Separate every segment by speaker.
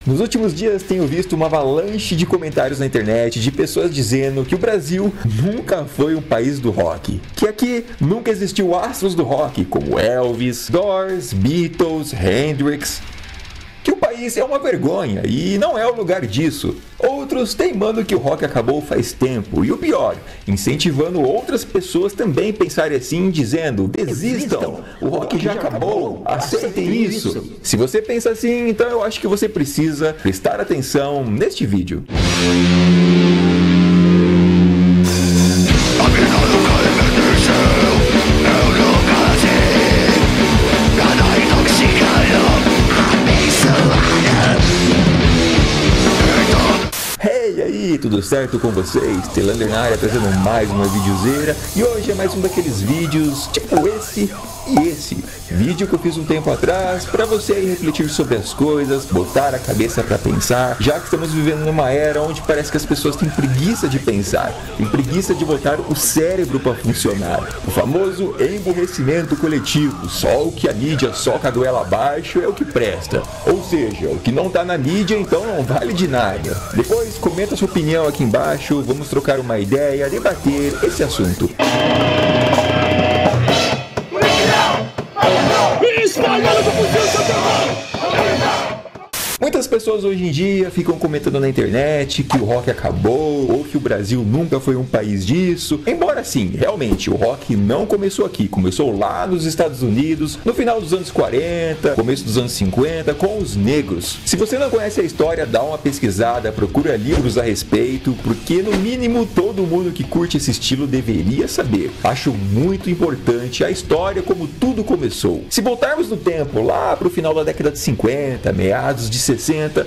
Speaker 1: Nos últimos dias tenho visto uma avalanche de comentários na internet de pessoas dizendo que o Brasil nunca foi um país do rock, que aqui nunca existiu astros do rock como Elvis, Doors, Beatles, Hendrix, que o país é uma vergonha e não é o lugar disso. Outros teimando que o rock acabou faz tempo e o pior, incentivando outras pessoas também pensarem assim, dizendo: desistam, o rock já acabou, aceitem isso. Se você pensa assim, então eu acho que você precisa prestar atenção neste vídeo. E aí, tudo certo com vocês? Telander na área, trazendo mais uma videozeira. E hoje é mais um daqueles vídeos, tipo esse e esse. Vídeo que eu fiz um tempo atrás, para você aí refletir sobre as coisas, botar a cabeça para pensar, já que estamos vivendo numa era onde parece que as pessoas têm preguiça de pensar, têm preguiça de botar o cérebro para funcionar. O famoso emburrecimento coletivo, só o que a mídia soca a goela abaixo é o que presta. Ou seja, o que não tá na mídia então não vale de nada. Depois comenta sua opinião aqui embaixo, vamos trocar uma ideia, debater esse assunto. Muitas pessoas hoje em dia ficam comentando na internet que o rock acabou ou que o Brasil nunca foi um país disso. Embora sim, realmente, o rock não começou aqui, começou lá nos Estados Unidos, no final dos anos 40, começo dos anos 50, com os negros. Se você não conhece a história, dá uma pesquisada, procura livros a respeito, porque no mínimo todo mundo que curte esse estilo deveria saber. Acho muito importante a história, como tudo começou. Se voltarmos no tempo, lá pro final da década de 50, meados de 60,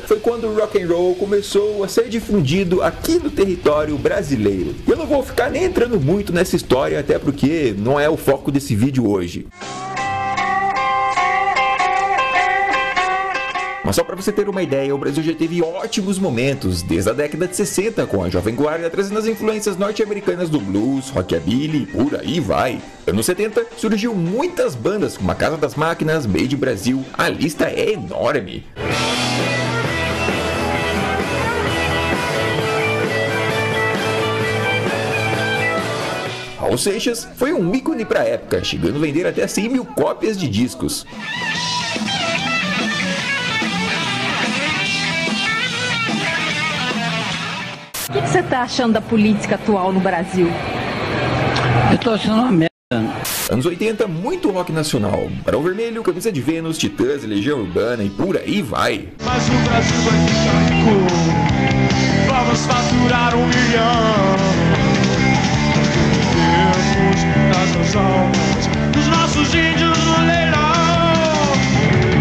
Speaker 1: foi quando o rock and roll começou a ser difundido aqui no território brasileiro. Eu não vou ficar nem entrando muito nessa história, até porque não é o foco desse vídeo hoje. Mas só para você ter uma ideia, o Brasil já teve ótimos momentos, desde a década de 60, com a Jovem Guarda trazendo as influências norte-americanas do blues, rockabilly, por aí vai. Anos 70, surgiu muitas bandas, como a Casa das Máquinas, Made in Brasil, a lista é enorme. Raul Seixas foi um ícone para a época, chegando a vender até 100 mil cópias de discos.
Speaker 2: O que você tá achando da política atual no Brasil?
Speaker 3: Eu tô achando uma merda.
Speaker 1: Anos 80, muito rock nacional. Barão Vermelho, Camisa de Vênus, Titãs, Legião Urbana e por aí vai.
Speaker 4: Mas o Brasil vai ficar rico. Vamos faturar 1 milhão. Temos nas almas dos nossos índios no leilão.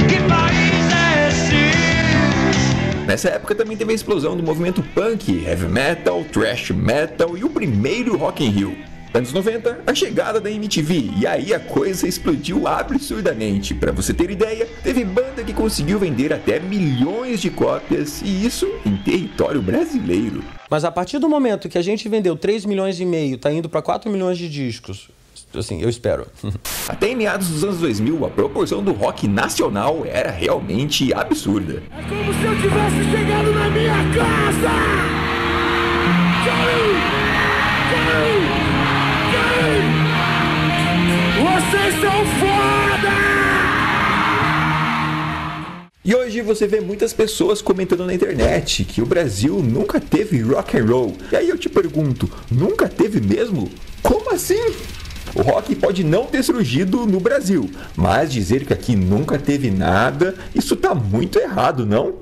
Speaker 4: Que país é esse?
Speaker 1: Nessa época também teve a explosão do movimento punk, heavy metal, thrash metal e o primeiro Rock in Rio. Anos 90, a chegada da MTV, e aí a coisa explodiu absurdamente. Pra você ter ideia, teve banda que conseguiu vender até milhões de cópias, e isso em território brasileiro.
Speaker 5: Mas a partir do momento que a gente vendeu 3,5 milhões, tá indo para 4 milhões de discos, assim, eu espero.
Speaker 1: Até em meados dos anos 2000, a proporção do rock nacional era realmente absurda.
Speaker 4: É como se eu tivesse chegado na minha casa! Vocês são foda!
Speaker 1: E hoje você vê muitas pessoas comentando na internet que o Brasil nunca teve rock and roll. E aí eu te pergunto, nunca teve mesmo? Como assim? O rock pode não ter surgido no Brasil, mas dizer que aqui nunca teve nada, isso tá muito errado, não?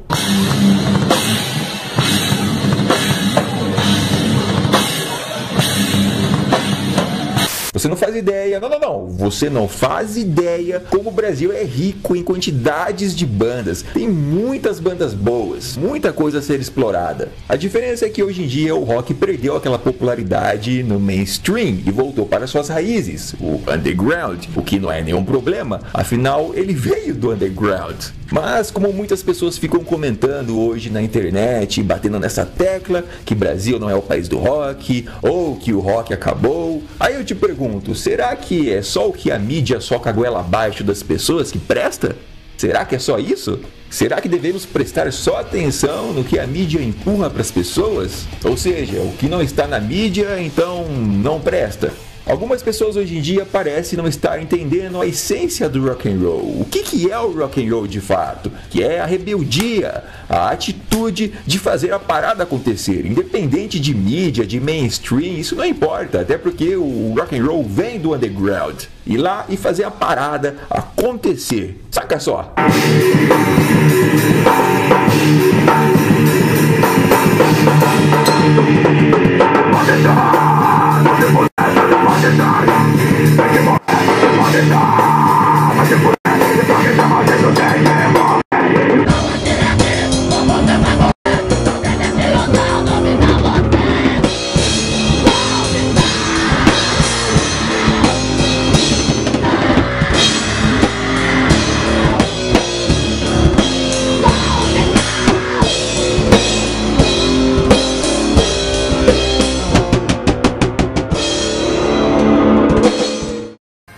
Speaker 1: Você não faz ideia, não, você não faz ideia como o Brasil é rico em quantidades de bandas. Tem muitas bandas boas, muita coisa a ser explorada. A diferença é que hoje em dia o rock perdeu aquela popularidade no mainstream e voltou para suas raízes, o underground, o que não é nenhum problema, afinal ele veio do underground. Mas como muitas pessoas ficam comentando hoje na internet, batendo nessa tecla que Brasil não é o país do rock, ou que o rock acabou, aí eu te pergunto, será que é só o que a mídia soca a goela abaixo das pessoas que presta? Será que é só isso? Será que devemos prestar só atenção no que a mídia empurra para as pessoas? Ou seja, o que não está na mídia, então não presta. Algumas pessoas hoje em dia parecem não estar entendendo a essência do rock and roll. O que é o rock and roll de fato? Que é a rebeldia, a atitude de fazer a parada acontecer. Independente de mídia, de mainstream, isso não importa. Até porque o rock and roll vem do underground. Ir lá e fazer a parada acontecer. Saca só!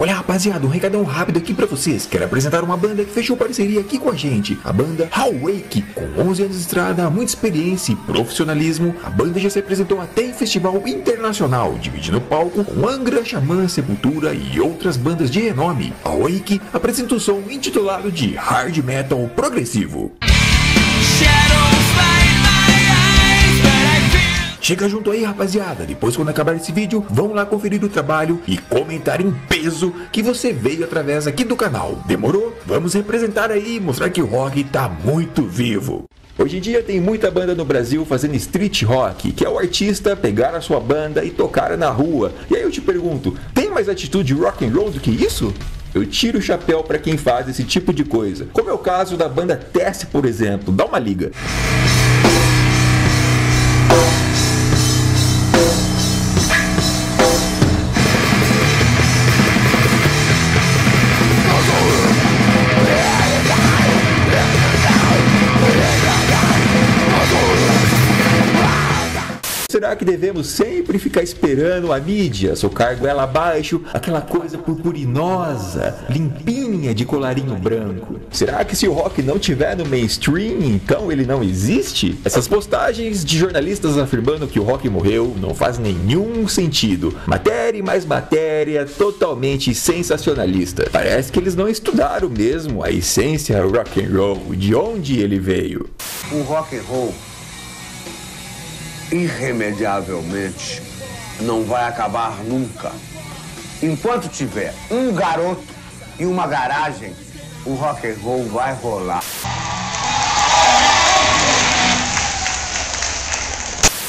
Speaker 1: Olha, rapaziada, um recadão rápido aqui pra vocês. Quero apresentar uma banda que fechou parceria aqui com a gente. A banda Awake. Com 11 anos de estrada, muita experiência e profissionalismo, a banda já se apresentou até em festival internacional, dividindo o palco com Angra, Xamã, Sepultura e outras bandas de renome. A Awake apresenta um som intitulado de Hard Metal Progressivo. Chega junto aí, rapaziada. Depois, quando acabar esse vídeo, vão lá conferir o trabalho e comentar em peso que você veio através aqui do canal. Demorou? Vamos representar aí e mostrar que o rock tá muito vivo. Hoje em dia tem muita banda no Brasil fazendo street rock, que é o artista pegar a sua banda e tocar na rua. E aí eu te pergunto, tem mais atitude rock and roll do que isso? Eu tiro o chapéu pra quem faz esse tipo de coisa. Como é o caso da banda Test, por exemplo. Dá uma liga. Será que devemos sempre ficar esperando a mídia socar goela abaixo, aquela coisa purpurinosa, limpinha de colarinho branco? Será que se o rock não tiver no mainstream, então ele não existe? Essas postagens de jornalistas afirmando que o rock morreu não faz nenhum sentido. Matéria e mais matéria, totalmente sensacionalista. Parece que eles não estudaram mesmo a essência rock and roll, de onde ele veio.
Speaker 6: O rock and roll irremediavelmente não vai acabar nunca. Enquanto tiver um garoto e uma garagem, o rock and roll vai rolar.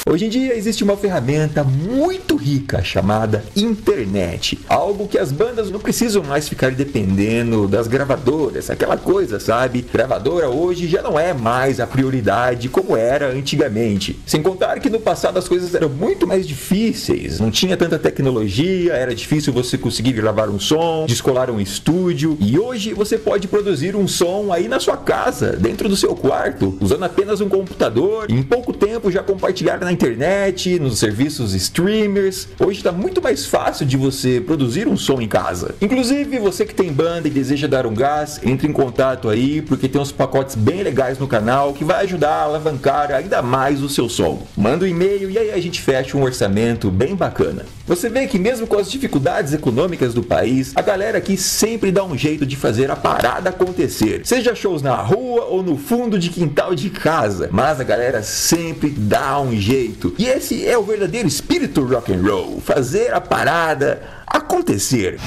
Speaker 1: Hoje em dia existe uma ferramenta muito rica chamada internet. Algo que as bandas não precisam mais ficar dependendo das gravadoras, aquela coisa, sabe? Gravadora hoje já não é mais a prioridade como era antigamente. Sem contar que no passado as coisas eram muito mais difíceis, não tinha tanta tecnologia, era difícil você conseguir gravar um som, descolar um estúdio. E hoje você pode produzir um som aí na sua casa, dentro do seu quarto, usando apenas um computador e em pouco tempo já compartilhar na internet, nos serviços streamers. Hoje está muito mais fácil de você produzir um som em casa. Inclusive, você que tem banda e deseja dar um gás, entre em contato aí, porque tem uns pacotes bem legais no canal que vai ajudar a alavancar ainda mais o seu som. Manda um e-mail e aí a gente fecha um orçamento bem bacana. Você vê que mesmo com as dificuldades econômicas do país, a galera aqui sempre dá um jeito de fazer a parada acontecer. Seja shows na rua ou no fundo de quintal de casa, mas a galera sempre dá um jeito. E esse é o verdadeiro espírito rock and roll, fazer a parada acontecer.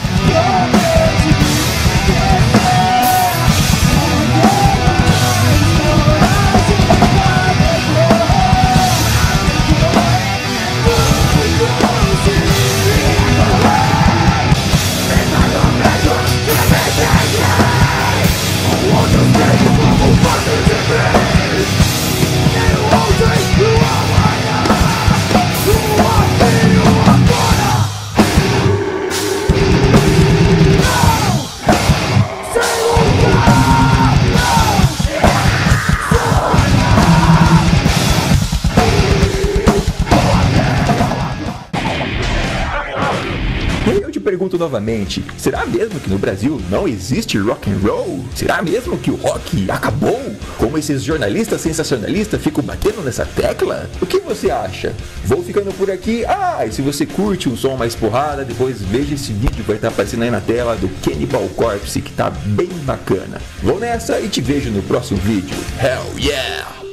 Speaker 1: pergunto novamente, será mesmo que no Brasil não existe rock and roll? Será mesmo que o rock acabou? Como esses jornalistas sensacionalistas ficam batendo nessa tecla? O que você acha? Vou ficando por aqui. E se você curte um som mais porrada, depois veja esse vídeo que vai estar aparecendo aí na tela do Cannibal Corpse, que tá bem bacana. Vou nessa e te vejo no próximo vídeo. Hell yeah!